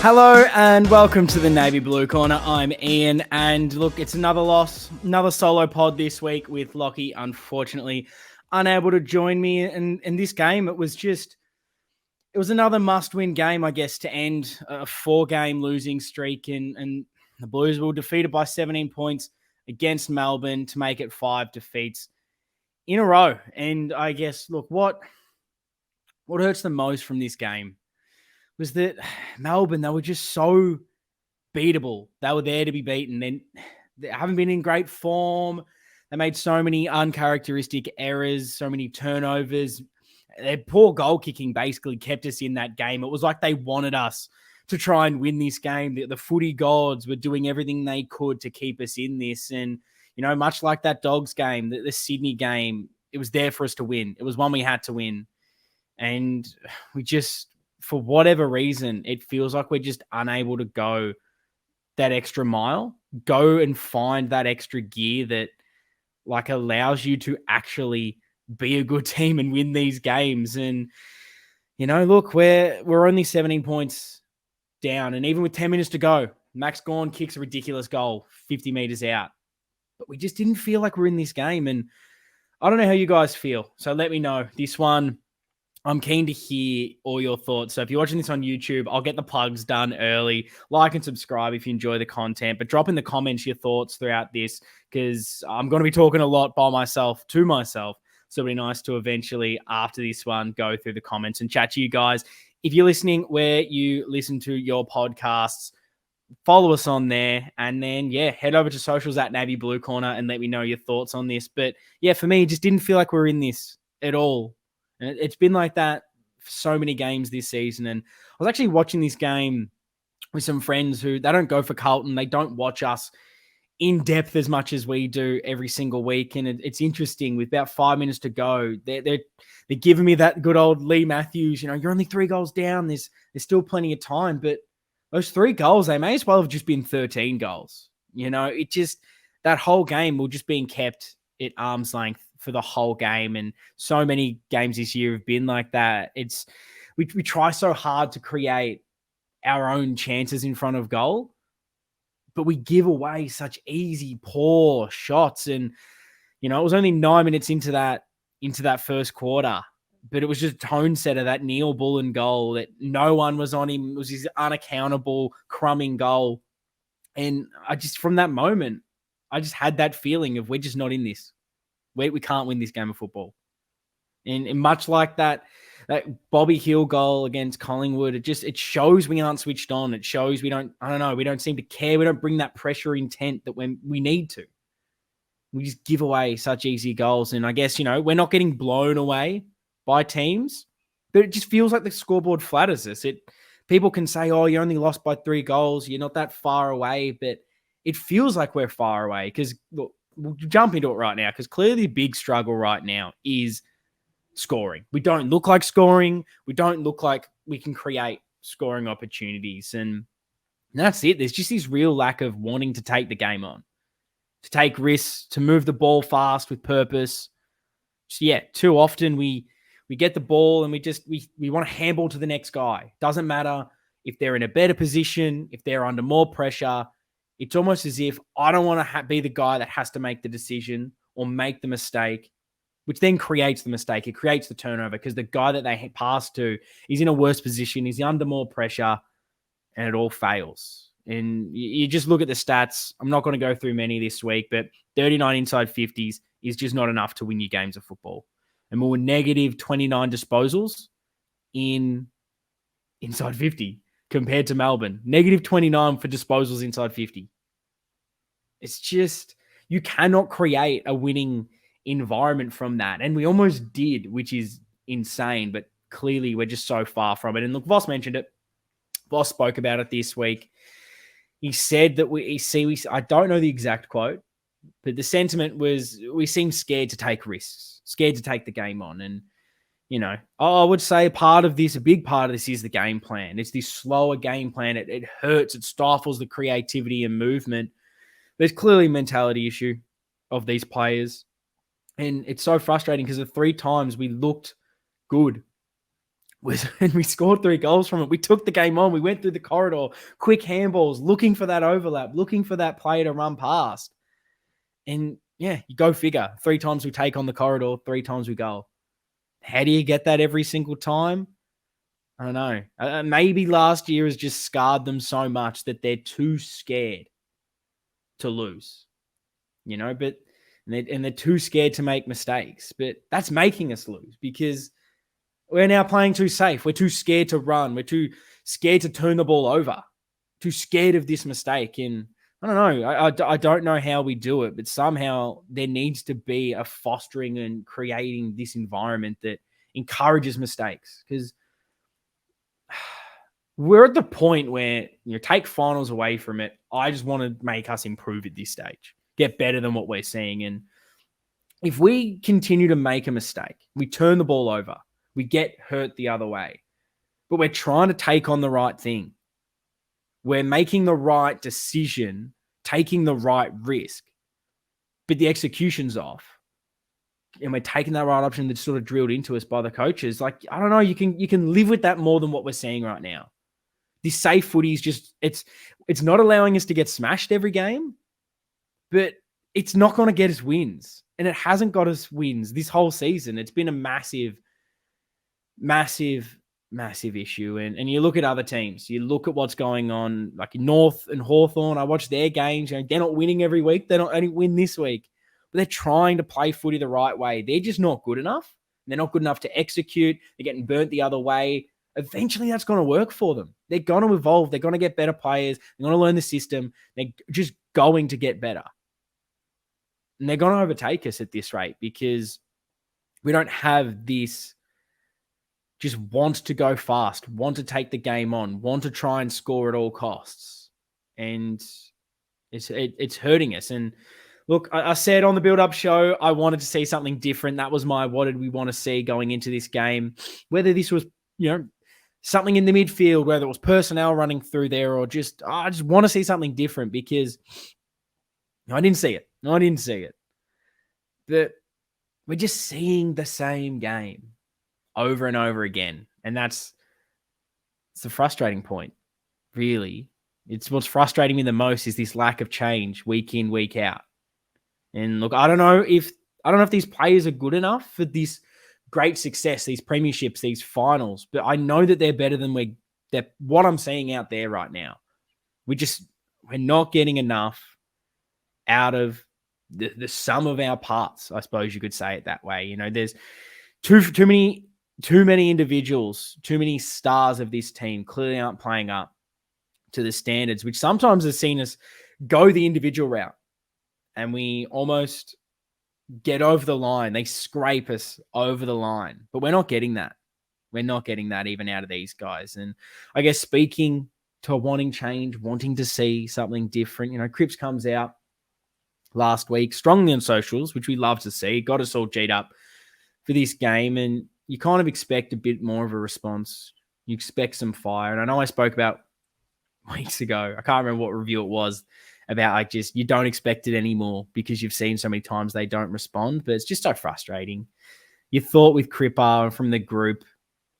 Hello and welcome to the Navy Blue Corner. I'm Ian, and look, it's another loss, another solo pod this week with Lockie, unfortunately, unable to join me in this game. It was another must-win game, I guess, to end a four-game losing streak, and the Blues were defeated by 17 points against Melbourne to make it 5 defeats in a row. And I guess, look, what hurts the most from this game was that Melbourne, they were just so beatable. They were there to be beaten. They haven't been in great form. They made so many uncharacteristic errors, so many turnovers. Their poor goal kicking basically kept us in that game. It was like they wanted us to try and win this game. The footy gods were doing everything they could to keep us in this. And, you know, much like that Dogs game, the Sydney game, it was there for us to win. It was one we had to win. And we just, for whatever reason, it feels like we're just unable to go that extra mile, go and find that extra gear that like allows you to actually be a good team and win these games. And, you know, look, we're only 17 points down. And even with 10 minutes to go, Max Gawn kicks a ridiculous goal, 50 meters out. But we just didn't feel like we're in this game. And I don't know how you guys feel. So let me know. This one, I'm keen to hear all your thoughts. So if you're watching this on YouTube, I'll get the plugs done early. Like and subscribe if you enjoy the content. But drop in the comments your thoughts throughout this, because I'm going to be talking a lot by myself, to myself. So it'll be nice to eventually, after this one, go through the comments and chat to you guys. If you're listening where you listen to your podcasts, follow us on there. And then, head over to socials at Navy Blue Corner and let me know your thoughts on this. But for me, it just didn't feel like we're in this at all. And it's been like that for so many games this season. And I was actually watching this game with some friends who, they don't go for Carlton. They don't watch us in depth as much as we do every single week. And it's interesting, with about 5 minutes to go, they're giving me that good old Lee Matthews, you know, you're only 3 goals down. There's still plenty of time. But those 3 goals, they may as well have just been 13 goals. You know, it just, that whole game will just being kept at arm's length for the whole game. And so many games this year have been like that. It's we try so hard to create our own chances in front of goal, but we give away such easy, poor shots. And, you know, it was only 9 minutes into that first quarter, but it was just tone setter, that Neil Bullen goal that no one was on him. It was his unaccountable crumbing goal. And from that moment, I just had that feeling of, we're just not in this. We can't win this game of football. And much like that Bobby Hill goal against Collingwood, it shows we aren't switched on. It shows we don't seem to care. We don't bring that pressure intent that when we need to. We just give away such easy goals. And I guess, you know, we're not getting blown away by teams, but it just feels like the scoreboard flatters us. People can say, oh, you only lost by 3 goals. You're not that far away, but it feels like we're far away, because, look, we'll jump into it right now, because clearly the big struggle right now is scoring. We don't look like scoring. We don't look like we can create scoring opportunities. And that's it. There's just this real lack of wanting to take the game on, to take risks, to move the ball fast with purpose. So, too often we get the ball and we want to handball to the next guy. Doesn't matter if they're in a better position, if they're under more pressure. It's almost as if I don't want to be the guy that has to make the decision or make the mistake, which then creates the mistake. It creates the turnover, because the guy that they pass to is in a worse position. He's under more pressure, and it all fails. And you just look at the stats. I'm not going to go through many this week, but 39 inside 50s is just not enough to win you games of football. And we were negative 29 disposals in inside 50. Compared to Melbourne, negative 29 for disposals inside 50. It's just, you cannot create a winning environment from that. And we almost did, which is insane, but clearly we're just so far from it. And look, Voss mentioned it. Voss spoke about it this week. He said that I don't know the exact quote, but the sentiment was, we seem scared to take risks, scared to take the game on. And, you know, I would say a big part of this is the game plan. It's this slower game plan. It hurts. It stifles the creativity and movement. There's clearly a mentality issue of these players. And it's so frustrating, because the 3 times we looked good, and we scored 3 goals from it. We took the game on. We went through the corridor, quick handballs, looking for that overlap, looking for that play to run past. And yeah, you go figure. 3 times we take on the corridor, 3 times we go. How do you get that every single time? I don't know. Maybe last year has just scarred them so much that they're too scared to lose, but they're too scared to make mistakes. But that's making us lose because we're now playing too safe. We're too scared to run. We're too scared to turn the ball over. Too scared of this mistake. And I don't know. I don't know how we do it, but somehow there needs to be a fostering and creating this environment that encourages mistakes, because we're at the point where, take finals away from it. I just want to make us improve at this stage, get better than what we're seeing. And if we continue to make a mistake, we turn the ball over, we get hurt the other way, but we're trying to take on the right thing. We're making the right decision, taking the right risk, but the execution's off. And we're taking that right option that's sort of drilled into us by the coaches. Like, I don't know, you can live with that more than what we're seeing right now. This safe footy is just, it's not allowing us to get smashed every game, but it's not going to get us wins. And it hasn't got us wins this whole season. It's been a massive, massive, massive issue. And you look at other teams, you look at what's going on, like North and Hawthorn. I watch their games. They're not winning every week. They don't win this week, but they're trying to play footy the right way. They're just not good enough. They're not good enough to execute. They're getting burnt the other way. Eventually that's going to work for them. They're going to evolve. They're going to get better players. They're going to learn the system. They're just going to get better. And they're going to overtake us at this rate because we don't have this just want to go fast, want to take the game on, want to try and score at all costs. And it's hurting us. And look, I said on the build-up show, I wanted to see something different. That was what did we want to see going into this game? Whether this was, something in the midfield, whether it was personnel running through there or just, I just want to see something different because I didn't see it. But we're just seeing the same game over and over again. And it's the frustrating point, really. It's what's frustrating me the most is this lack of change week in, week out. And look, I don't know if these players are good enough for this great success, these premierships, these finals, but I know that they're better than what I'm seeing out there right now. We're not getting enough out of the sum of our parts, I suppose you could say it that way. There's too many individuals, too many stars of this team clearly aren't playing up to the standards, which sometimes has seen us go the individual route and we almost get over the line. They scrape us over the line, but we're not getting that. We're not getting that even out of these guys. And I guess speaking to wanting change, wanting to see something different, Cripps comes out last week strongly on socials, which we love to see, got us all G'd up for this game. And you kind of expect a bit more of a response. You expect some fire. And I know I spoke about weeks ago, I can't remember what review it was, about you don't expect it anymore because you've seen so many times they don't respond, but it's just so frustrating. You thought with Cripper from the group,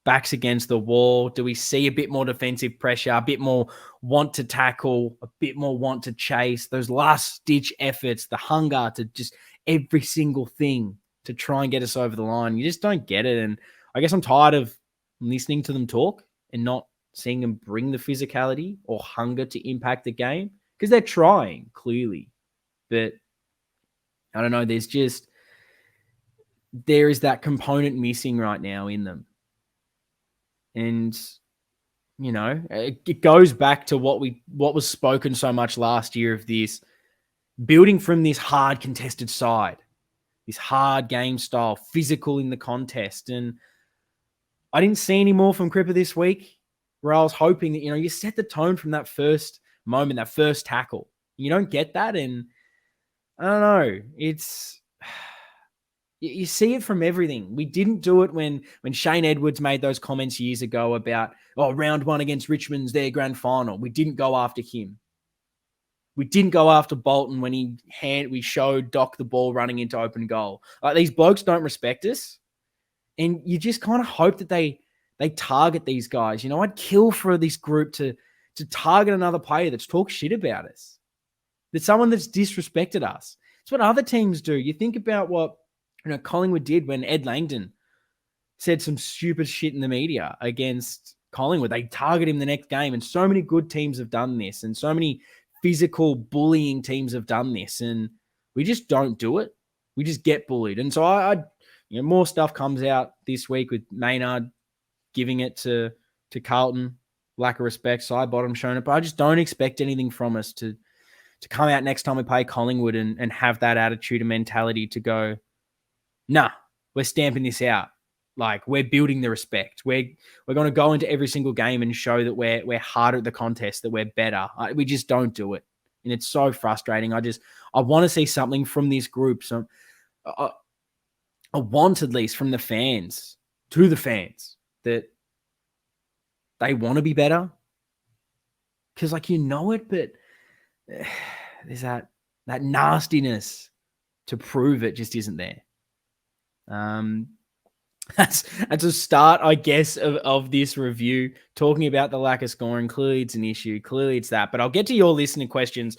backs against the wall, do we see a bit more defensive pressure, a bit more want to tackle, a bit more want to chase, those last-ditch efforts, the hunger to just every single thing to try and get us over the line? You just don't get it. And I guess I'm tired of listening to them talk and not seeing them bring the physicality or hunger to impact the game. Because they're trying, clearly. But I don't know, there is that component missing right now in them. And, it goes back to what was spoken so much last year of this building from this hard contested side, this hard game style, physical in the contest. And I didn't see any more from Cripper this week, where I was hoping that, you set the tone from that first moment, that first tackle. You don't get that. And I don't know, you see it from everything. We didn't do it when Shane Edwards made those comments years ago about, round 1 against Richmond's their grand final. We didn't go after him. We didn't go after Bolton when we showed Doc the ball running into open goal. Like, these blokes don't respect us. And you just kind of hope that they they target these guys. I'd kill for this group to target another player that's talked shit about us. That's someone that's disrespected us. It's what other teams do. You think about what Collingwood did when Ed Langdon said some stupid shit in the media against Collingwood. They target him the next game, and so many good teams have done this, and so many physical bullying teams have done this, and we just don't do it. We just get bullied. And so more stuff comes out this week with Maynard giving it to Carlton, lack of respect, side bottom showing it, but I just don't expect anything from us to come out next time we play Collingwood and have that attitude and mentality to go, nah, we're stamping this out. Like, we're building the respect. We're going to go into every single game and show that we're harder at the contest, that we're better. We just don't do it. And it's so frustrating. I want to see something from this group. So I want, at least from the fans, to the fans, that they want to be better. Because, it, but there's that nastiness to prove it just isn't there. That's a start, I guess, of this review, talking about the lack of scoring. Clearly it's an issue. Clearly it's that. But I'll get to your listening questions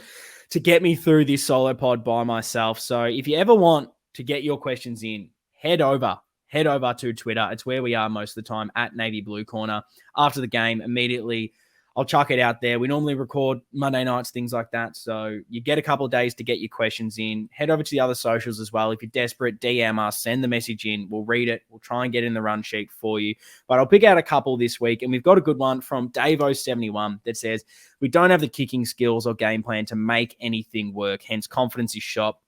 to get me through this solo pod by myself. So if you ever want to get your questions in, head over to Twitter. It's where we are most of the time, at Navy Blue Corner. After the game, immediately I'll chuck it out there. We normally record Monday nights, things like that. So you get a couple of days to get your questions in. Head over to the other socials as well. If you're desperate, DM us, send the message in. We'll read it. We'll try and get in the run sheet for you. But I'll pick out a couple this week. And we've got a good one from Davo71 that says, we don't have the kicking skills or game plan to make anything work. Hence, confidence is shot.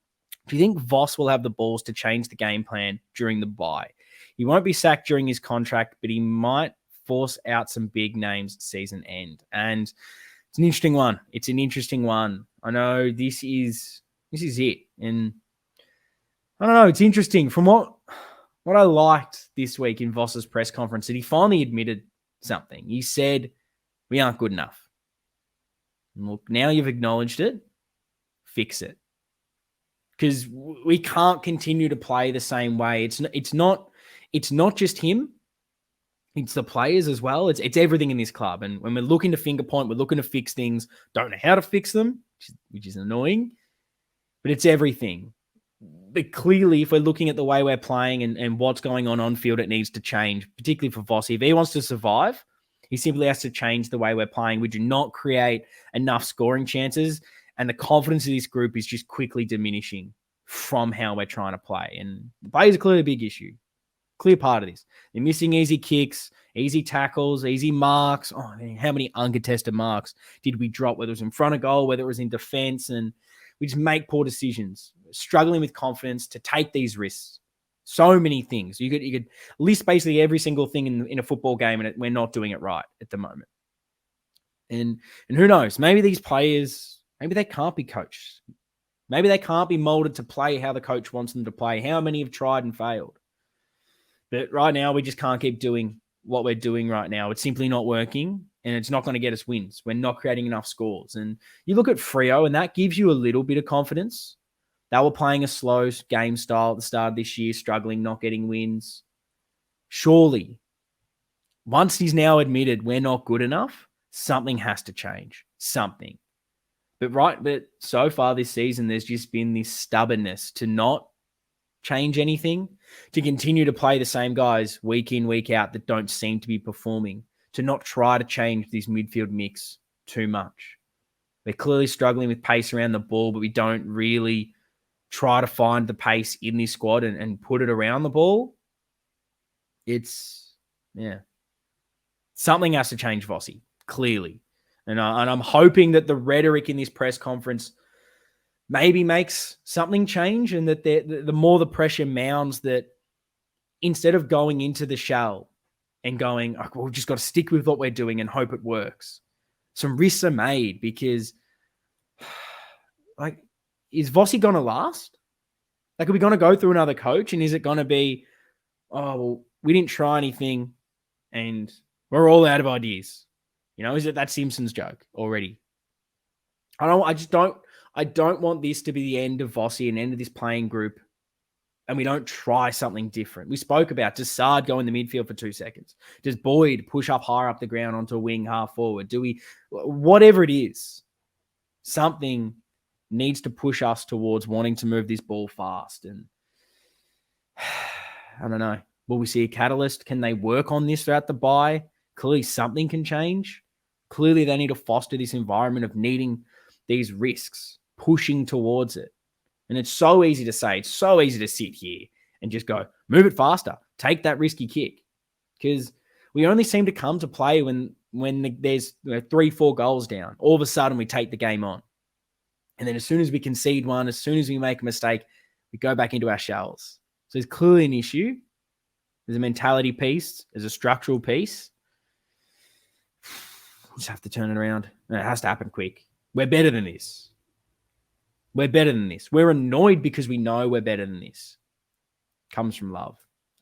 Do you think Voss will have the balls to change the game plan during the bye? He won't be sacked during his contract, but he might force out some big names season end. And it's an interesting one. It's an interesting one. I know this is it. And I don't know, it's interesting. From what I liked this week in Voss's press conference, that he finally admitted something. He said, we aren't good enough. And look, now you've acknowledged it, fix it. Because we can't continue to play the same way. It's not just him. It's the players as well. It's everything in this club. And when we're looking to finger point, we're looking to fix things, don't know how to fix them, which is annoying, but it's everything. But clearly, if we're looking at the way we're playing and what's going on field, it needs to change, particularly for Vossi. If he wants to survive, he simply has to change the way we're playing. We do not create enough scoring chances, and the confidence of this group is just quickly diminishing from how we're trying to play. And the players are clearly a big issue. Clear part of this. They're missing easy kicks, easy tackles, easy marks. Oh, man, how many uncontested marks did we drop, whether it was in front of goal, whether it was in defense, and we just make poor decisions. Struggling with confidence to take these risks. So many things. You could list basically every single thing in a football game, and we're not doing it right at the moment. And who knows? Maybe these players, maybe they can't be coached. Maybe they can't be molded to play how the coach wants them to play. How many have tried and failed? But right now, we just can't keep doing what we're doing right now. It's simply not working, and it's not going to get us wins. We're not creating enough scores. And you look at Freo, and that gives you a little bit of confidence. They were playing a slow game style at the start of this year, struggling, not getting wins. Surely, once he's now admitted we're not good enough, something has to change. Something. But so far this season, there's just been this stubbornness to not change anything, to continue to play the same guys week in, week out that don't seem to be performing, to not try to change this midfield mix too much. We're clearly struggling with pace around the ball, but we don't really try to find the pace in this squad and put it around the ball. Something has to change, Vossi, clearly. And I'm hoping that the rhetoric in this press conference maybe makes something change, and that the more the pressure mounts, that instead of going into the shell and going, oh, we've just got to stick with what we're doing and hope it works, some risks are made. Because, is Vossi going to last? Are we going to go through another coach, and is it going to be, oh, well, we didn't try anything and we're all out of ideas? Is it that Simpsons joke already? I don't want this to be the end of Vossi and end of this playing group and we don't try something different. We spoke about, does Sard go in the midfield for 2 seconds? Does Boyd push up higher up the ground onto a wing half forward? Whatever it is, something needs to push us towards wanting to move this ball fast. And I don't know. Will we see a catalyst? Can they work on this throughout the bye? Clearly something can change. Clearly they need to foster this environment of needing these risks, pushing towards it. And it's so easy to say, it's so easy to sit here and just go, move it faster, take that risky kick. Because we only seem to come to play when there's 3-4 goals down. All of a sudden we take the game on. And then as soon as we concede one, as soon as we make a mistake, we go back into our shells. So there's clearly an issue. There's a mentality piece. There's a structural piece. We just have to turn it around. And it has to happen quick. We're better than this. We're better than this. We're annoyed because we know we're better than this. Comes from love.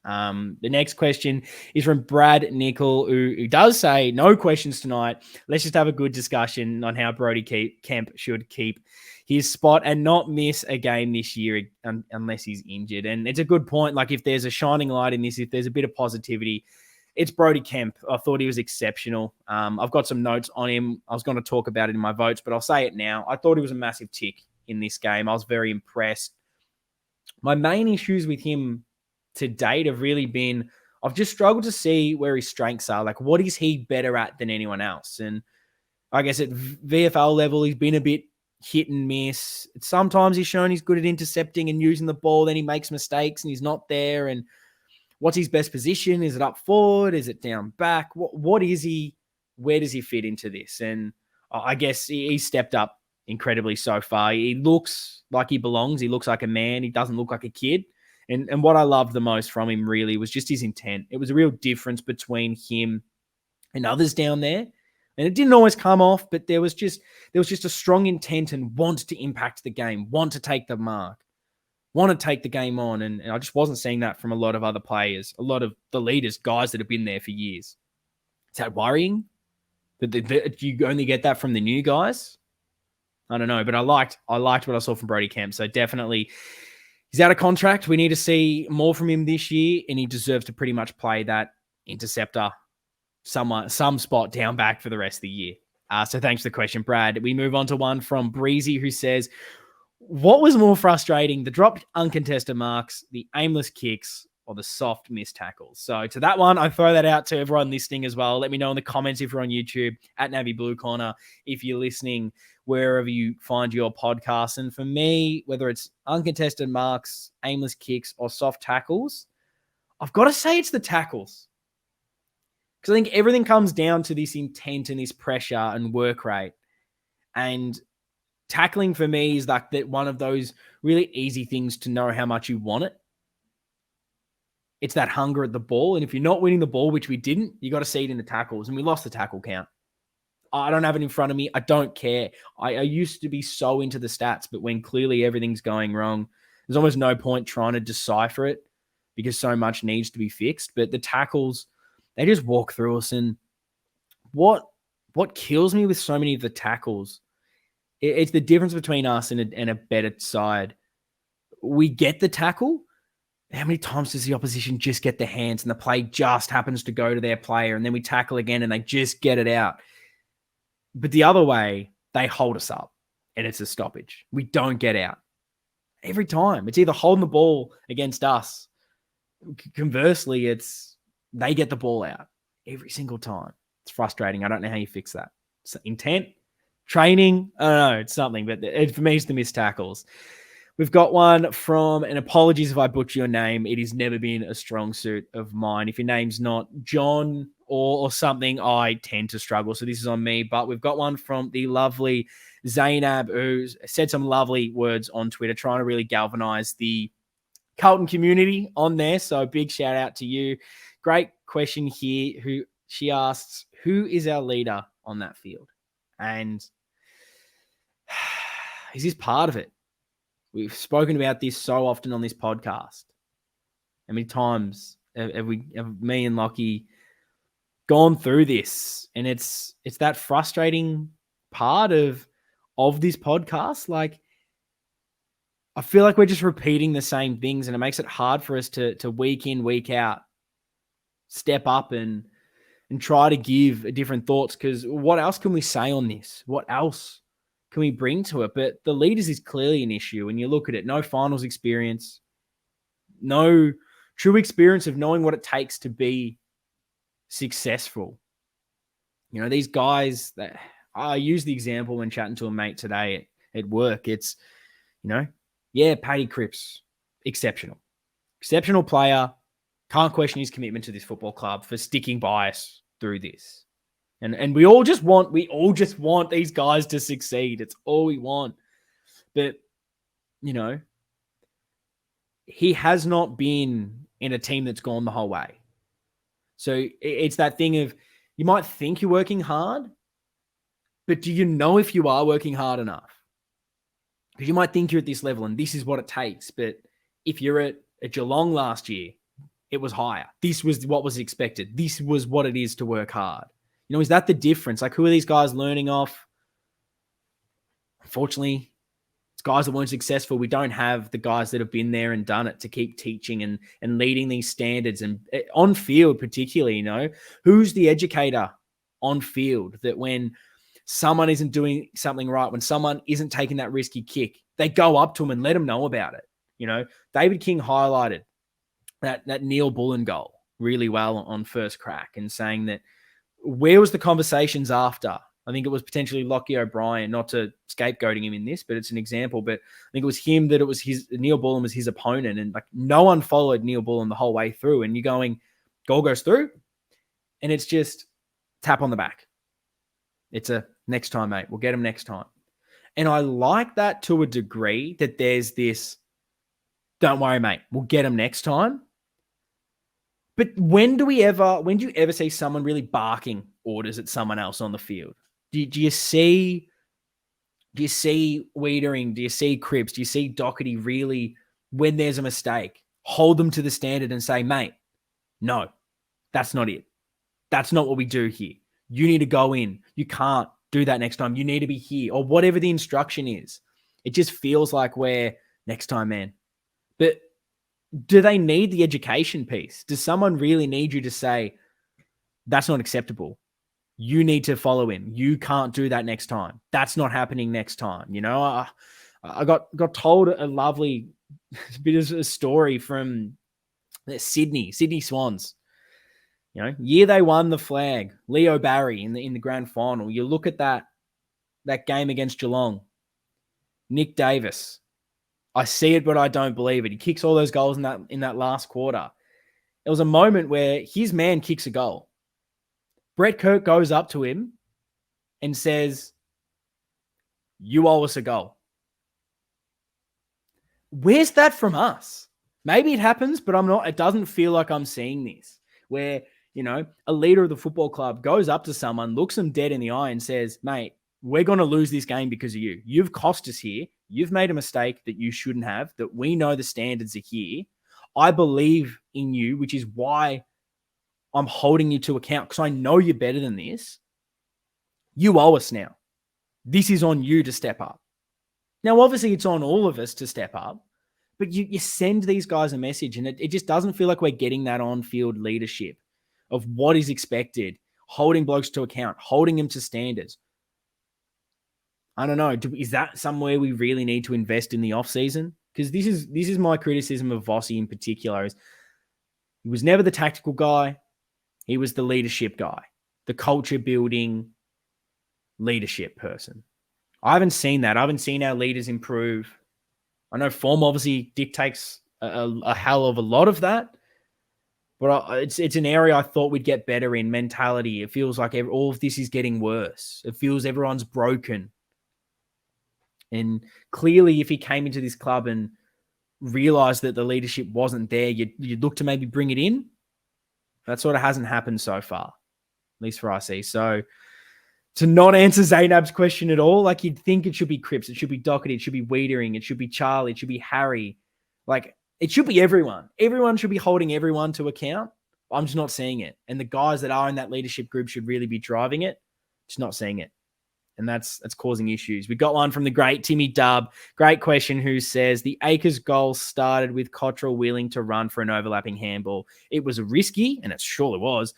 The next question is from Brad Nickel, who does say, no questions tonight. Let's just have a good discussion on how Brody Kemp should keep his spot and not miss a game this year unless he's injured. And it's a good point. Like, if there's a shining light in this, if there's a bit of positivity, it's Brody Kemp. I thought he was exceptional. I've got some notes on him. I was going to talk about it in my votes, but I'll say it now. I thought he was a massive tick in this game. I was very impressed. My main issues with him to date have really been, I've just struggled to see where his strengths are. Like, what is he better at than anyone else? And I guess at VFL level, he's been a bit hit and miss. Sometimes he's shown he's good at intercepting and using the ball. Then he makes mistakes and he's not there. And what's his best position? Is it up forward? Is it down back? What is he? Where does he fit into this? And I guess he stepped up incredibly so far. He looks like he belongs. He looks like a man. He doesn't look like a kid. And what I loved the most from him really was just his intent. It was a real difference between him and others down there. And it didn't always come off, but there was just a strong intent and want to impact the game, want to take the mark, want to take the game on. And I just wasn't seeing that from a lot of other players, a lot of the leaders, guys that have been there for years. Is that worrying? That you only get that from the new guys? I don't know, but I liked what I saw from Brody Kemp. So definitely, he's out of contract. We need to see more from him this year, and he deserves to pretty much play that interceptor, some spot down back for the rest of the year. So thanks for the question, Brad. We move on to one from Breezy, who says, what was more frustrating, the dropped uncontested marks, the aimless kicks, or the soft missed tackles? So to that one, I throw that out to everyone listening as well. Let me know in the comments if you're on YouTube, at Navy Blue Corner, if you're listening wherever you find your podcast. And for me, whether it's uncontested marks, aimless kicks, or soft tackles, I've got to say it's the tackles. Because I think everything comes down to this intent and this pressure and work rate. And tackling for me is like that one of those really easy things to know how much you want it. It's that hunger at the ball. And if you're not winning the ball, which we didn't, you got to see it in the tackles. And we lost the tackle count. I don't have it in front of me. I don't care. I used to be so into the stats, but when clearly everything's going wrong, there's almost no point trying to decipher it because so much needs to be fixed. But the tackles, they just walk through us. And what kills me with so many of the tackles, it's the difference between us and a better side. We get the tackle. How many times does the opposition just get their hands and the play just happens to go to their player, and then we tackle again and they just get it out? But the other way, they hold us up and it's a stoppage. We don't get out. Every time. It's either holding the ball against us. Conversely, it's they get the ball out every single time. It's frustrating. I don't know how you fix that. It's intent, training, I don't know. It's something, but for me, it's the missed tackles. We've got one from, and apologies if I butcher your name. It has never been a strong suit of mine. If your name's not John or something, I tend to struggle. So this is on me. But we've got one from the lovely Zainab, who said some lovely words on Twitter, trying to really galvanize the Carlton community on there. So big shout out to you. Great question here. She asks, who is our leader on that field? And is this part of it? We've spoken about this so often on this podcast. How many times have me and Lockie gone through this? And it's that frustrating part of this podcast. Like, I feel like we're just repeating the same things, and it makes it hard for us to week in, week out, step up and try to give different thoughts. Because what else can we say on this? What else can we bring to it? But the leaders is clearly an issue. When you look at it, no finals experience, no true experience of knowing what it takes to be successful. You know, these guys that I use the example when chatting to a mate today at work. It's, you know, yeah, Paddy Cripps, exceptional player. Can't question his commitment to this football club for sticking by us through this. And we all just want these guys to succeed. It's all we want. But, you know, he has not been in a team that's gone the whole way. So it's that thing of, you might think you're working hard, but do you know if you are working hard enough? Because you might think you're at this level and this is what it takes. But if you're at Geelong last year, it was higher. This was what was expected. This was what it is to work hard. You know, is that the difference? Like, who are these guys learning off? Unfortunately, it's guys that weren't successful. We don't have the guys that have been there and done it to keep teaching and leading these standards. And on field particularly, you know, who's the educator on field that when someone isn't doing something right, when someone isn't taking that risky kick, they go up to them and let them know about it. You know, David King highlighted that Neil Bullen goal really well on first crack and saying that where was the conversations after? I think it was potentially Lockie O'Brien, not to scapegoating him in this, but it's an example. But I think it was him that it was Neil Bullen was his opponent, and like no one followed Neil Bullen the whole way through. And you're going, goal goes through, and it's just tap on the back. It's a next time, mate. We'll get him next time. And I like that to a degree, that there's this, don't worry, mate, we'll get him next time. But when do you ever see someone really barking orders at someone else on the field? Do you see Wiedering? Do you see Cripps? Do you see Doherty really, when there's a mistake, hold them to the standard and say, mate, no, that's not it. That's not what we do here. You need to go in. You can't do that next time. You need to be here, or whatever the instruction is. It just feels like we're next time, man. But do they need the education piece? Does someone really need you to say, that's not acceptable? You need to follow him. You can't do that next time. That's not happening next time. You know, I got told a lovely bit of a story from Sydney Swans. You know, year they won the flag, Leo Barry in the grand final. You look at that game against Geelong, Nick Davis. I see it, but I don't believe it. He kicks all those goals in that last quarter. It was a moment where his man kicks a goal. Brett Kirk goes up to him and says, you owe us a goal. Where's that from us? Maybe it happens, but it doesn't feel like I'm seeing this. Where, you know, a leader of the football club goes up to someone, looks them dead in the eye and says, mate, we're going to lose this game because of you. You've cost us here. You've made a mistake that you shouldn't have, that we know the standards are here. I believe in you, which is why I'm holding you to account, because I know you're better than this. You owe us now. This is on you to step up. Now, obviously, it's on all of us to step up, but you send these guys a message, and it just doesn't feel like we're getting that on-field leadership of what is expected, holding blokes to account, holding them to standards. I don't know. Is that somewhere we really need to invest in the off-season? Because this is my criticism of Vossi in particular. Is he was never the tactical guy. He was the leadership guy, the culture building leadership person. I haven't seen that. I haven't seen our leaders improve. I know form obviously dictates a hell of a lot of that, but it's an area I thought we'd get better in. Mentality. It feels like all of this is getting worse. It feels everyone's broken. And clearly, if he came into this club and realized that the leadership wasn't there, you'd look to maybe bring it in. That sort of hasn't happened so far, at least for RC. So to not answer Zainab's question at all, like you'd think it should be Cripps, it should be Doherty, it should be Wiedering, it should be Charlie, it should be Harry. Like it should be everyone. Everyone should be holding everyone to account. I'm just not seeing it. And the guys that are in that leadership group should really be driving it. Just not seeing it. and that's causing issues. We got one from the great Timmy Dubb. Great question, who says, the Akers goal started with Cottrell willing to run for an overlapping handball. It was risky, and it surely was,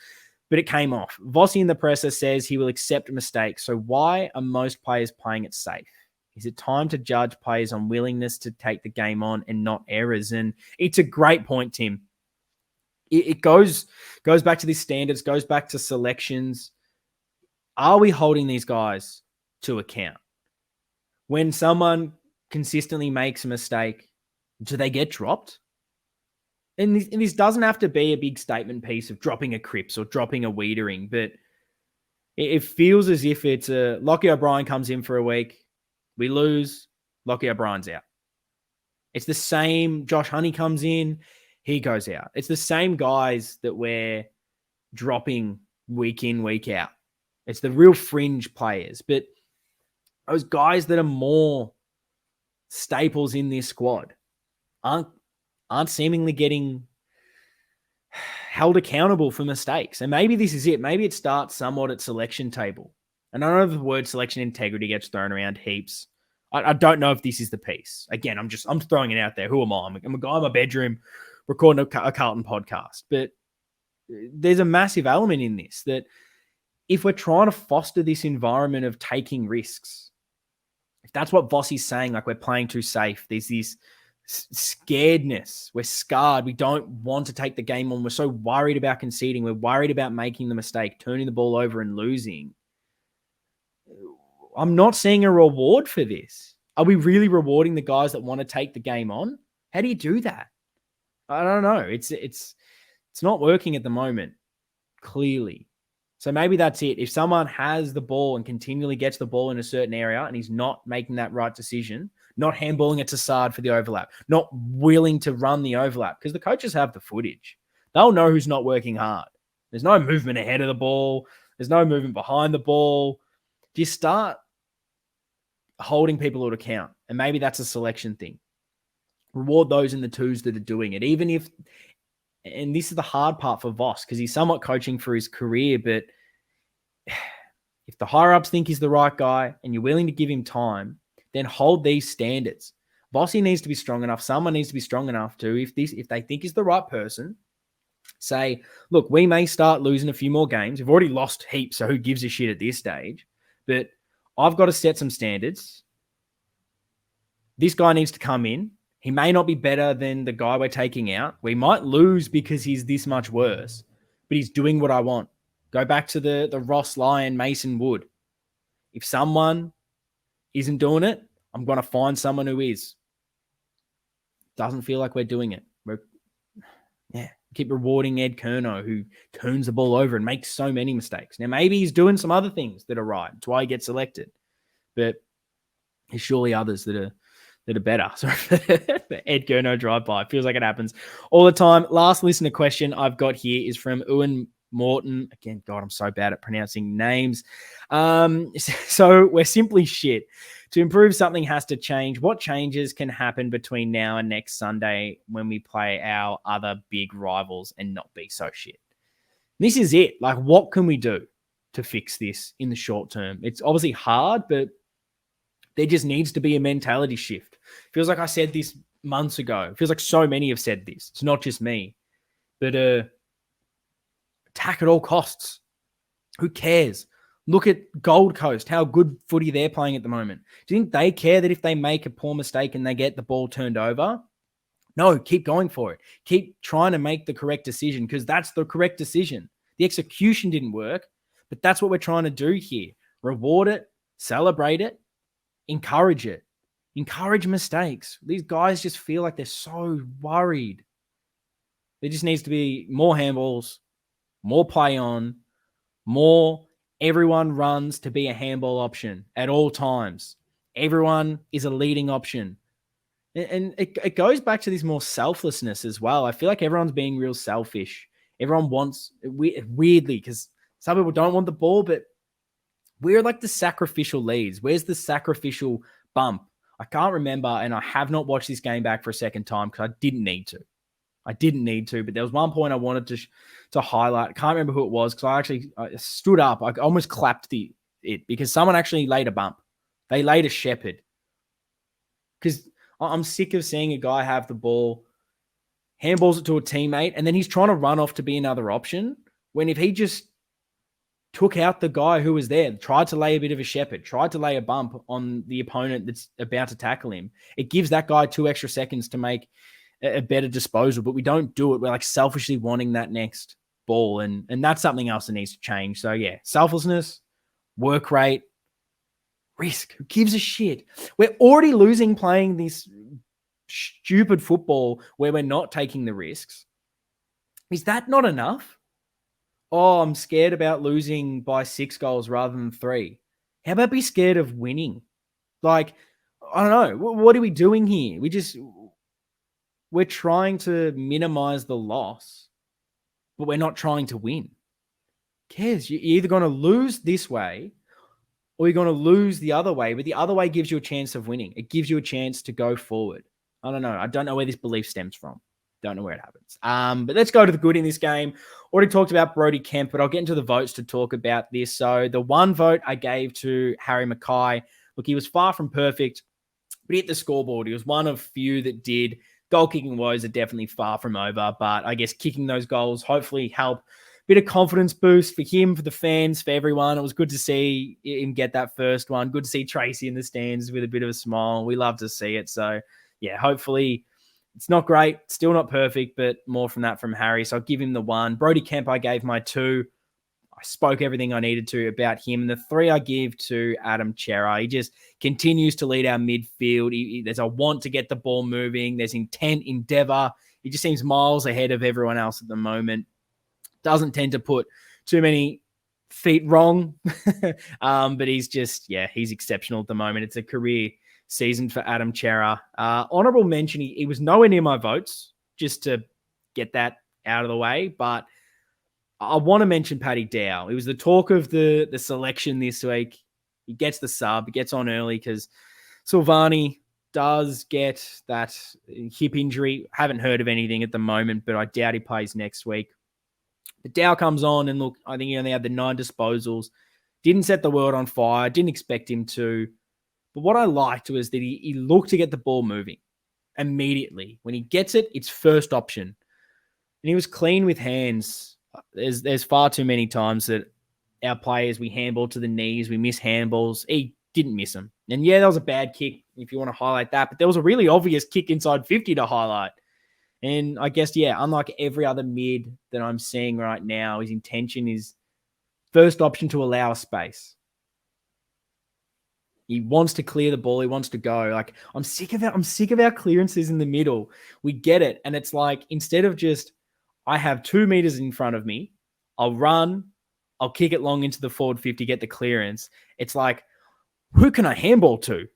but it came off. Vossi in the presser says he will accept a mistake. So why are most players playing it safe? Is it time to judge players on willingness to take the game on and not errors? And it's a great point, Tim. It goes back to these standards, goes back to selections. Are we holding these guys to account? When someone consistently makes a mistake, do they get dropped? And this doesn't have to be a big statement piece of dropping a Cripps or dropping a Wiedering, but it feels as if it's a Lockie O'Brien comes in for a week, we lose, Lockie O'Brien's out. It's the same. Josh Honey comes in, he goes out. It's the same guys that we're dropping week in, week out. It's the real fringe players. But those guys that are more staples in this squad aren't seemingly getting held accountable for mistakes. And maybe this is it. Maybe it starts somewhat at selection table. And I know the word selection integrity gets thrown around heaps. I don't know if this is the piece. Again, I'm throwing it out there. Who am I? I'm a guy in my bedroom recording a Carlton podcast. But there's a massive element in this that if we're trying to foster this environment of taking risks, if that's what Vossi's saying, like we're playing too safe, there's this scaredness, we're scarred, we don't want to take the game on, we're so worried about conceding, we're worried about making the mistake, turning the ball over and losing. I'm not seeing a reward for this. Are we really rewarding the guys that want to take the game on? How do you do that? I don't know. It's not working at the moment, clearly. So maybe that's it. If someone has the ball and continually gets the ball in a certain area and he's not making that right decision, not handballing it to Sard for the overlap, not willing to run the overlap, because the coaches have the footage. They'll know who's not working hard. There's no movement ahead of the ball. There's no movement behind the ball. Just start holding people to account. And maybe that's a selection thing. Reward those in the twos that are doing it. Even if, and this is the hard part for Voss, because he's somewhat coaching for his career, but if the higher-ups think he's the right guy and you're willing to give him time, then hold these standards. Vossi needs to be strong enough. Someone needs to be strong enough to, if they think he's the right person, say, look, we may start losing a few more games. We've already lost heaps, so who gives a shit at this stage? But I've got to set some standards. This guy needs to come in. He may not be better than the guy we're taking out. We might lose because he's this much worse, but he's doing what I want. Go back to the Ross Lyon, Mason Wood. If someone isn't doing it, I'm going to find someone who is. Doesn't feel like we're doing it. Keep rewarding Ed Curnow, who turns the ball over and makes so many mistakes. Now, maybe he's doing some other things that are right. That's why he gets selected. But there's surely others that are better. Sorry for Ed Curnow drive-by. Feels like it happens all the time. Last listener question I've got here is from Ewan Morton. Again, God, I'm so bad at pronouncing names. So we're simply shit. To improve, something has to change. What changes can happen between now and next Sunday when we play our other big rivals and not be so shit? This is it. Like, what can we do to fix this in the short term? It's obviously hard, but there just needs to be a mentality shift. Feels like I said this months ago. Feels like so many have said this. It's not just me. But attack at all costs. Who cares? Look at Gold Coast, how good footy they're playing at the moment. Do you think they care that if they make a poor mistake and they get the ball turned over? No, keep going for it. Keep trying to make the correct decision, because that's the correct decision. The execution didn't work, but that's what we're trying to do here. Reward it, celebrate it, encourage it. Encourage mistakes. These guys just feel like they're so worried. There just needs to be more handballs, more play on, more everyone runs to be a handball option at all times. Everyone is a leading option. And it goes back to this more selflessness as well. I feel like everyone's being real selfish. Everyone wants, weirdly, because some people don't want the ball, but we're like the sacrificial leads. Where's the sacrificial bump? I can't remember, and I have not watched this game back for a second time because I didn't need to. But there was one point I wanted to highlight. I can't remember who it was because I stood up. I almost clapped the it because someone actually laid a bump. They laid a shepherd. Because I'm sick of seeing a guy have the ball, handballs it to a teammate, and then he's trying to run off to be another option. When if he just took out the guy who was there, tried to lay a bit of a shepherd, tried to lay a bump on the opponent that's about to tackle him, it gives that guy 2 extra seconds to make a better disposal. But we don't do it. We're like selfishly wanting that next ball. And that's something else that needs to change. So yeah, selflessness, work rate, risk. Who gives a shit? We're already losing playing this stupid football where we're not taking the risks. Is that not enough? Oh, I'm scared about losing by 6 goals rather than 3. How about be scared of winning? Like, I don't know. What are we doing here? We're trying to minimize the loss, but we're not trying to win. Who cares? You're either going to lose this way or you're going to lose the other way, but the other way gives you a chance of winning. It gives you a chance to go forward. I don't know. I don't know where this belief stems from. Don't know where it happens. But let's go to the good in this game. Already talked about Brodie Kemp, but I'll get into the votes to talk about this. So the one vote I gave to Harry Mackay. Look, he was far from perfect, but he hit the scoreboard. He was one of few that did. Goal kicking woes are definitely far from over, but I guess kicking those goals hopefully help. Bit of confidence boost for him, for the fans, for everyone. It was good to see him get that first one. Good to see Tracy in the stands with a bit of a smile. We love to see it. So, yeah, hopefully it's not great. Still not perfect, but more from that from Harry. So I'll give him the 1. Brodie Kemp, I gave my 2. I spoke everything I needed to about him. And the 3 I give to Adam Chera. He just continues to lead our midfield. There's a want to get the ball moving. There's intent, endeavor. He just seems miles ahead of everyone else at the moment. Doesn't tend to put too many feet wrong. But he's just, he's exceptional at the moment. It's a career season for Adam Chera. Honorable mention, he was nowhere near my votes, just to get that out of the way. But I want to mention Paddy Dow. He was the talk of the selection this week. He gets the sub. He gets on early because Silvani does get that hip injury. Haven't heard of anything at the moment, but I doubt he plays next week. But Dow comes on and look, I think he only had the 9 disposals. Didn't set the world on fire. Didn't expect him to. But what I liked was that he looked to get the ball moving immediately. When he gets it, it's first option. And he was clean with hands. There's far too many times that our players, we handball to the knees, we miss handballs. He didn't miss them. And yeah, that was a bad kick if you want to highlight that. But there was a really obvious kick inside 50 to highlight. And I guess, unlike every other mid that I'm seeing right now, his intention is first option to allow a space. He wants to clear the ball. He wants to go. Like, I'm sick of our clearances in the middle. We get it. And it's like, instead of just, I have 2 meters in front of me, I'll run, I'll kick it long into the forward 50, get the clearance. It's like, who can I handball to?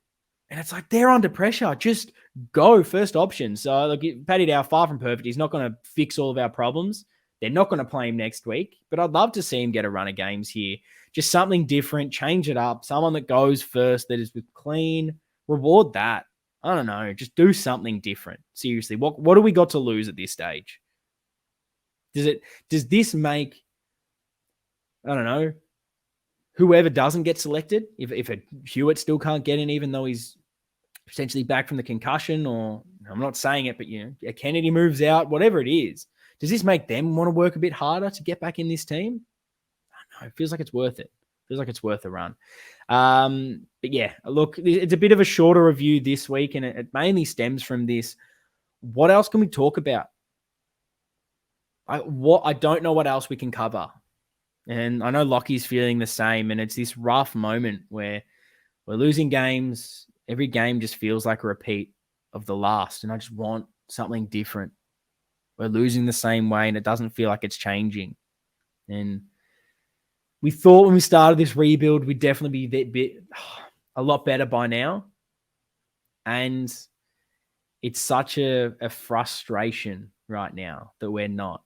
And it's like, they're under pressure. Just go first option. So look, Paddy Dow, far from perfect. He's not going to fix all of our problems. They're not going to play him next week, but I'd love to see him get a run of games here. Just something different, change it up. Someone that goes first, that is with clean, reward that. I don't know. Just do something different. Seriously, what do we got to lose at this stage? Does this make, I don't know, whoever doesn't get selected, if a Hewitt still can't get in, even though he's potentially back from the concussion, or I'm not saying it, but a Kennedy moves out, whatever it is, does this make them want to work a bit harder to get back in this team? I don't know. It feels like it's worth it. Feels like it's worth a run. But yeah, look, it's a bit of a shorter review this week, and it mainly stems from this. What else can we talk about? I don't know what else we can cover. And I know Lockie's feeling the same, and it's this rough moment where we're losing games. Every game just feels like a repeat of the last, and I just want something different. We're losing the same way, and it doesn't feel like it's changing. And we thought when we started this rebuild, we'd definitely be a lot better by now. And it's such a frustration right now that we're not.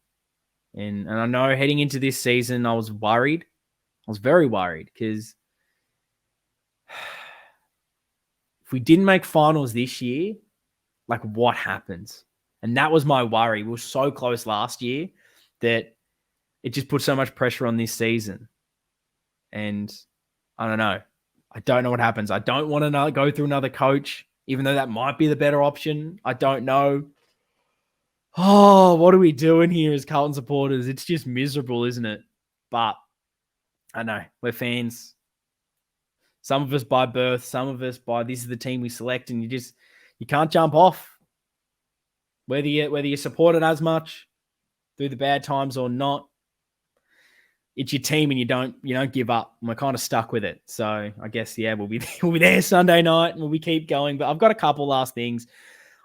And I know heading into this season, I was worried. I was very worried because if we didn't make finals this year, like, what happens? And that was my worry. We were so close last year that it just put so much pressure on this season. And I don't know. I don't know what happens. I don't want to go through another coach, even though that might be the better option. I don't know. Oh, what are we doing here as Carlton supporters? It's just miserable, isn't it? But I know we're fans. Some of us by birth, some of us by this is the team we select, and you can't jump off. Whether you support it as much through the bad times or not, it's your team, and you don't give up. And we're kind of stuck with it. So I guess we'll be there Sunday night, and we'll keep going. But I've got a couple last things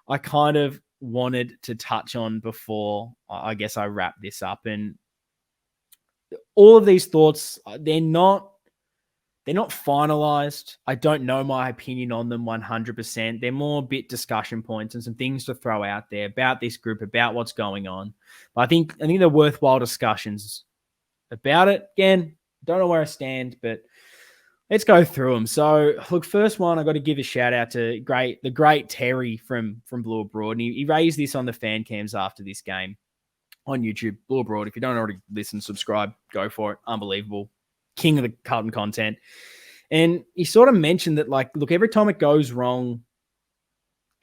I kind of wanted to touch on before I guess I wrap this up. And all of these thoughts, they're not finalized. I don't know my opinion on them 100%. They're more a bit discussion points and some things to throw out there about this group, about what's going on. But I think they're worthwhile discussions about it. Again, don't know where I stand, but let's go through them. So, look, first one, I got to give a shout out to the great Terry from Blue Abroad. And he raised this on the fan cams after this game on YouTube. Blue Abroad, if you don't already listen, subscribe, go for it. Unbelievable. King of the Carlton content. And he sort of mentioned that, like, look, every time it goes wrong,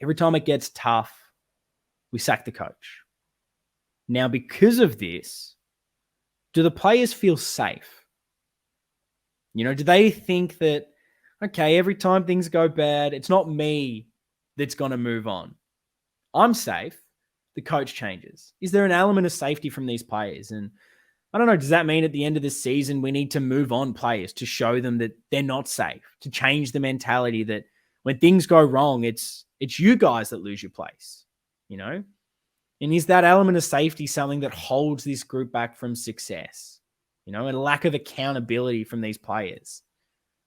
every time it gets tough, we sack the coach. Now, because of this, do the players feel safe? Do they think that, okay, every time things go bad, it's not me that's going to move on. I'm safe. The coach changes. Is there an element of safety from these players? And I don't know, does that mean at the end of the season we need to move on players to show them that they're not safe, to change the mentality that when things go wrong, it's you guys that lose your place, And is that element of safety something that holds this group back from success? And a lack of accountability from these players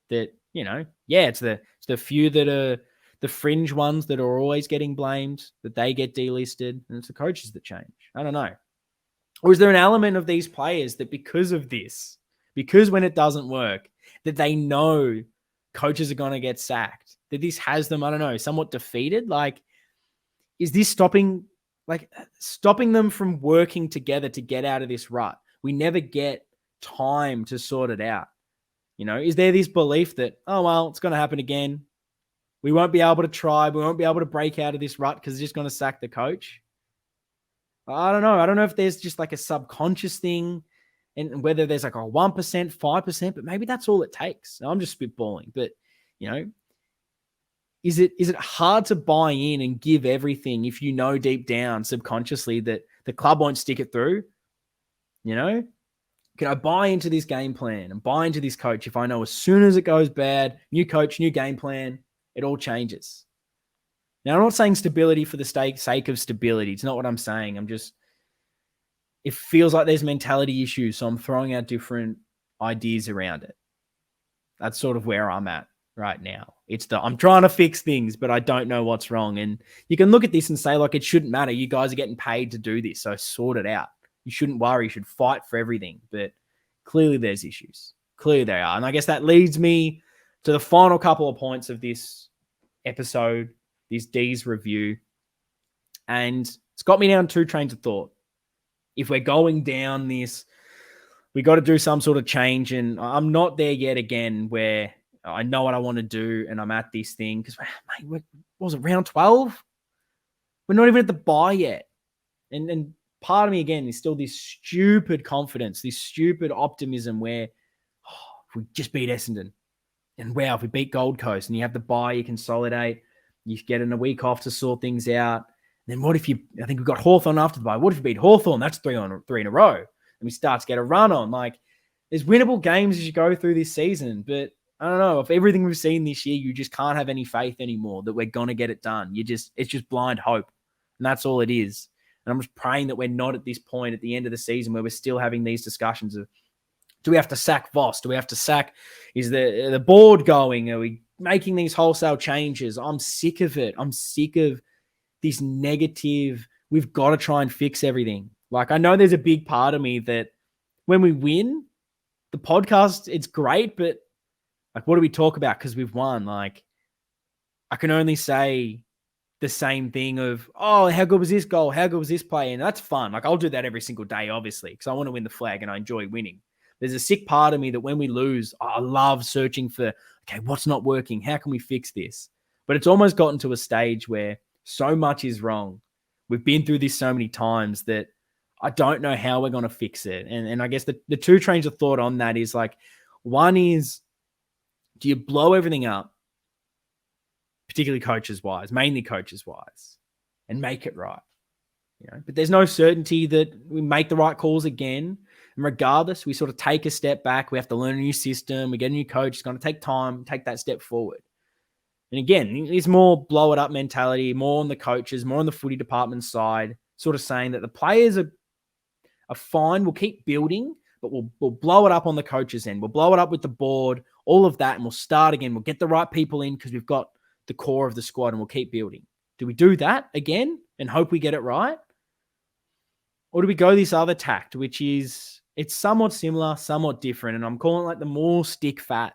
that, it's the few that are the fringe ones that are always getting blamed, that they get delisted, and it's the coaches that change. I don't know. Or is there an element of these players that because of this, because when it doesn't work, that they know coaches are going to get sacked, that this has them, I don't know, somewhat defeated? Like, is this stopping them from working together to get out of this rut? We never get time to sort it out. Is there this belief that, oh, well, it's going to happen again. We won't be able to try. We won't be able to break out of this rut because it's just going to sack the coach. I don't know. I don't know if there's just like a subconscious thing and whether there's like a 1%, 5%, but maybe that's all it takes. I'm just spitballing, but is it hard to buy in and give everything if you know deep down subconsciously that the club won't stick it through? Can I buy into this game plan and buy into this coach if I know as soon as it goes bad, new coach, new game plan, it all changes? Now, I'm not saying stability for the sake of stability. It's not what I'm saying. It feels like there's mentality issues, so I'm throwing out different ideas around it. That's sort of where I'm at right now. I'm trying to fix things, but I don't know what's wrong. And you can look at this and say, like, it shouldn't matter. You guys are getting paid to do this, so sort it out. You shouldn't worry. You should fight for everything. But clearly there's issues. Clearly they are. And I guess that leads me to the final couple of points of this episode, this D's review. And it's got me down two trains of thought. If we're going down this, we got to do some sort of change. And I'm not there yet again where I know what I want to do and I'm at this thing. Because, mate, what was it, round 12? We're not even at the bye yet. And part of me, again, is still this stupid confidence, this stupid optimism where if we just beat Essendon, and wow, if we beat Gold Coast and you have the bye, you consolidate, you get in a week off to sort things out. Then what if I think we've got Hawthorn after the bye. What if we beat Hawthorn? That's three in a row. And we start to get a run on. Like, there's winnable games as you go through this season. But I don't know, if everything we've seen this year, you just can't have any faith anymore that we're going to get it done. It's just blind hope. And that's all it is. And I'm just praying that we're not at this point at the end of the season where we're still having these discussions of, do we have to sack Voss? Do we have to sack? Is the board going? Are we making these wholesale changes? I'm sick of it. I'm sick of this negative, we've got to try and fix everything. Like, I know there's a big part of me that when we win, the podcast, it's great, but like, what do we talk about because we've won? Like, I can only say the same thing of, oh, how good was this goal? How good was this play? And that's fun. Like, I'll do that every single day, obviously, because I want to win the flag and I enjoy winning. There's a sick part of me that when we lose, I love searching for, okay, what's not working? How can we fix this? But it's almost gotten to a stage where so much is wrong. We've been through this so many times that I don't know how we're going to fix it. And I guess the two trains of thought on that is like, one is, do you blow everything up, particularly coaches wise, mainly coaches wise, and make it right? But there's no certainty that we make the right calls again. And regardless, we sort of take a step back. We have to learn a new system. We get a new coach. It's going to take time, take that step forward. And again, it's more blow it up mentality, more on the coaches, more on the footy department side, sort of saying that the players are fine. We'll keep building, but we'll blow it up on the coaches' end. We'll blow it up with the board, all of that, and we'll start again. We'll get the right people in because we've got the core of the squad and we'll keep building. Do we do that again and hope we get it right? Or do we go this other tact, which is, it's somewhat similar, somewhat different. And I'm calling it like the more stick fat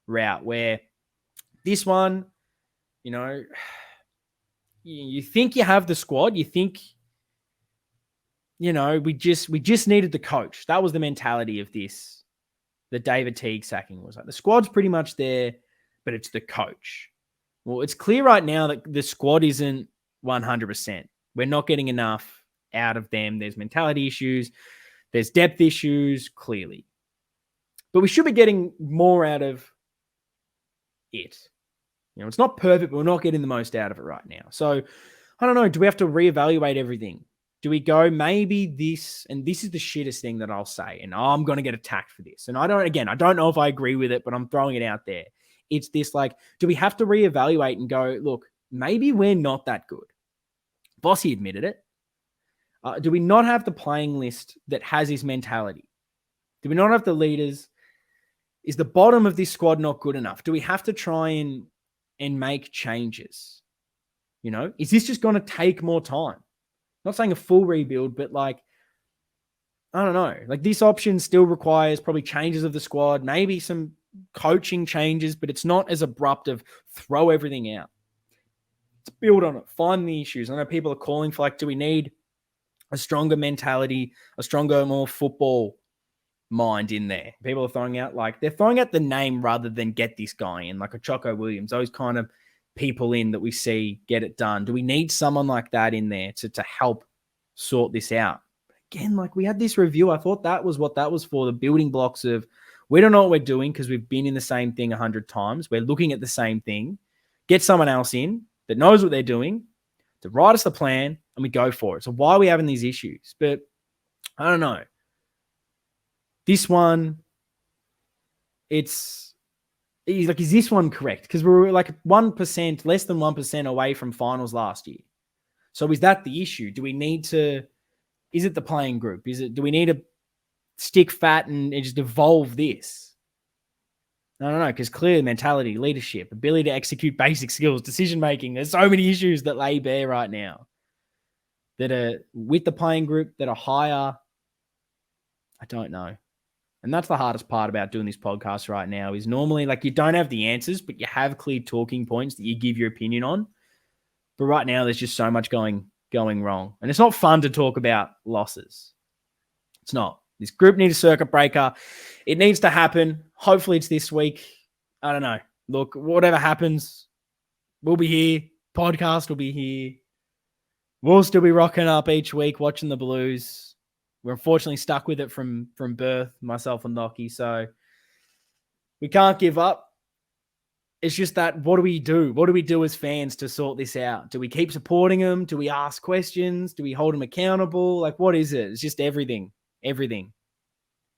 route, where this one, you think you have the squad. You think, we just needed the coach. That was the mentality of this. The David Teague sacking was like, the squad's pretty much there, but it's the coach. Well, it's clear right now that the squad isn't 100%. We're not getting enough out of them. There's mentality issues. There's depth issues, clearly. But we should be getting more out of it. It's not perfect, but we're not getting the most out of it right now. So, I don't know. Do we have to reevaluate everything? Do we go maybe this, and this is the shittest thing that I'll say, and I'm going to get attacked for this. And I don't know if I agree with it, but I'm throwing it out there. It's this like, do we have to reevaluate and go, look, maybe we're not that good? Bossy admitted it. Do we not have the playing list that has his mentality? Do we not have the leaders? Is the bottom of this squad not good enough? Do we have to try and make changes? Is this just going to take more time? Not saying a full rebuild, but like, I don't know. Like, this option still requires probably changes of the squad, maybe some coaching changes, but it's not as abrupt of throw everything out. Let's build on it. Find the issues. I know people are calling for like, do we need a stronger mentality, a stronger, more football mind in there? People are throwing out the name rather than get this guy in, like a Choco Williams, those kind of people in that we see get it done. Do we need someone like that in there to help sort this out? Again, like, we had this review. I thought that was what that was for, the building blocks of, we don't know what we're doing because we've been in the same thing 100 times. We're looking at the same thing. Get someone else in that knows what they're doing to write us the plan, and we go for it. So why are we having these issues? But I don't know. This one, is this one correct? Because we were like 1%, less than 1% away from finals last year. So is that the issue? Do we need to, is it the playing group? Do we need to stick fat and just evolve this? I don't know, because clear mentality, leadership, ability to execute basic skills, decision-making. There's so many issues that lay bare right now that are with the playing group that are higher. I don't know. And that's the hardest part about doing this podcast right now is normally like you don't have the answers, but you have clear talking points that you give your opinion on. But right now there's just so much going wrong. And it's not fun to talk about losses. It's not. This group needs a circuit breaker. It needs to happen. Hopefully it's this week. I don't know. Look, whatever happens, we'll be here. Podcast will be here. We'll still be rocking up each week, watching the Blues. We're unfortunately stuck with it from birth, myself and Lockie. So we can't give up. It's just that, what do we do? What do we do as fans to sort this out? Do we keep supporting them? Do we ask questions? Do we hold them accountable? Like, what is it? It's just everything. Everything.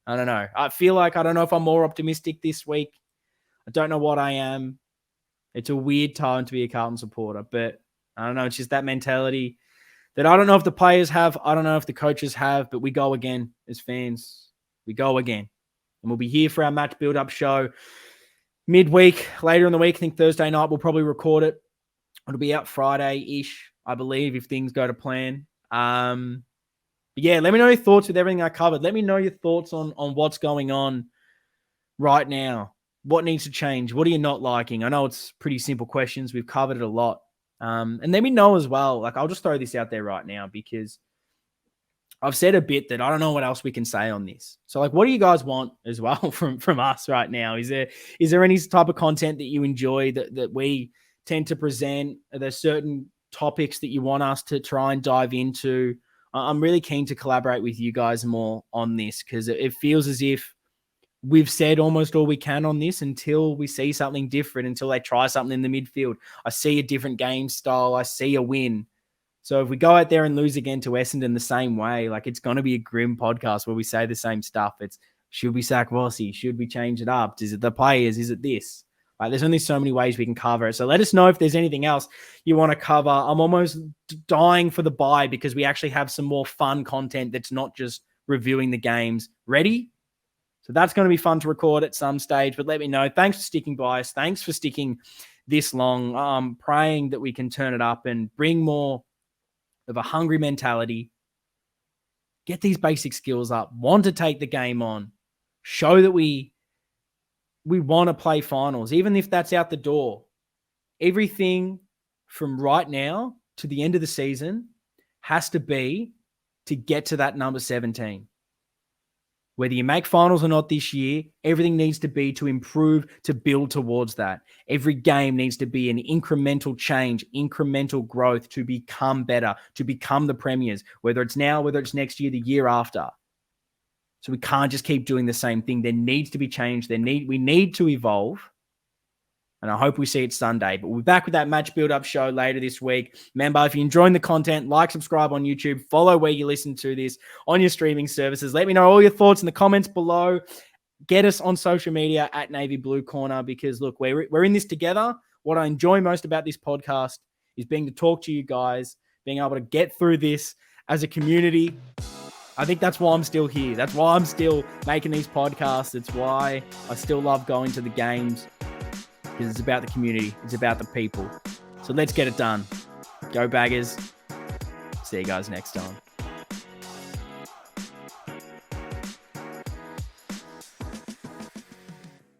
I don't know. I feel like I don't know if I'm more optimistic this week. I don't know what I am. It's a weird time to be a Carlton supporter, but I don't know. It's just that mentality that I don't know if the players have. I don't know if the coaches have, but we go again as fans. We go again. And we'll be here for our match build-up show midweek, later in the week. I think Thursday night we'll probably record it. It'll be out Friday-ish, I believe, if things go to plan. But yeah, let me know your thoughts with everything I covered. Let me know your thoughts on what's going on right now. What needs to change? What are you not liking? I know it's pretty simple questions. We've covered it a lot. And let me know as well. Like, I'll just throw this out there right now because I've said a bit that I don't know what else we can say on this. So, like, what do you guys want as well from us right now? Is there any type of content that you enjoy that we tend to present? Are there certain topics that you want us to try and dive into? I'm really keen to collaborate with you guys more on this, because it feels as if we've said almost all we can on this until we see something different, until they try something in the midfield. I see a different game style. I see a win. So if we go out there and lose again to Essendon the same way, like, it's going to be a grim podcast where we say the same stuff. It's, should we sack Vossi? Should we change it up? Is it the players? Is it this? Like, there's only so many ways we can cover it. So let us know if there's anything else you want to cover. I'm almost dying for the bye because we actually have some more fun content that's not just reviewing the games. Ready? So that's going to be fun to record at some stage, but let me know. Thanks for sticking by us. Thanks for sticking this long. Praying that we can turn it up and bring more of a hungry mentality, get these basic skills up, want to take the game on, show that we want to play finals, even if that's out the door. Everything from right now to the end of the season has to be to get to that number 17. Whether you make finals or not this year, everything needs to be to improve, to build towards that. Every game needs to be an incremental change, incremental growth to become better, to become the premiers, whether it's now, whether it's next year, the year after. So we can't just keep doing the same thing. There needs to be change. We need to evolve. And I hope we see it Sunday. But we'll be back with that match build-up show later this week. Remember, if you're enjoying the content, like, subscribe on YouTube, follow where you listen to this on your streaming services. Let me know all your thoughts in the comments below. Get us on social media at Navy Blue Corner, because, look, we're in this together. What I enjoy most about this podcast is being to talk to you guys, being able to get through this as a community. I think that's why I'm still here. That's why I'm still making these podcasts. It's why I still love going to the games. Because it's about the community. It's about the people. So let's get it done. Go Baggers. See you guys next time.